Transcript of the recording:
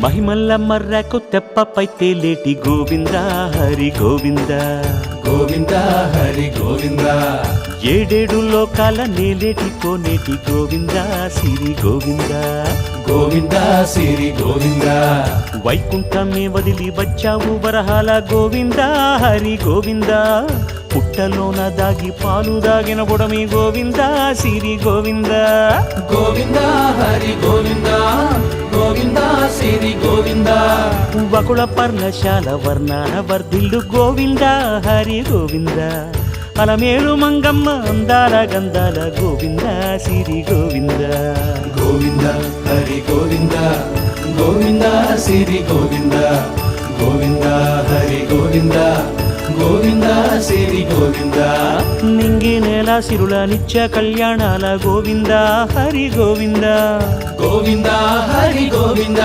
మహిమల్ల మర్రకు తెప్పపై తేలేటి గోవింద హరి గోవింద గోవింద హరి గోవింద ఏడేడు లోకాల నేలేటి కోనేటి గోవింద సిరి గోవింద గోవింద సిరి గోవింద వైకుంఠమే వదిలి వచ్చావు వరహాల గోవింద హరి గోవింద పుట్టలోన దాగి పాలు దాగిన బుడమి గోవింద సిరి గోవింద గోవింద హరి గోవింద గోవింద సిరి గోవింద వకుళ పర్ణశాల వర్ణాన వర్ధిల్లు గోవింద హరి గోవింద అలమేలు మంగమ్మ అందాల గంధాల గోవింద సిరి గోవింద గోవింద హరి గోవింద గోవింద సిరి గోవింద గోవింద హరి గోవింద గోవింద సిరి గోవింద నింగి నేల సిరుల నిత్య కళ్యాణాల గోవింద హరి గోవింద గోవింద హరి గోవింద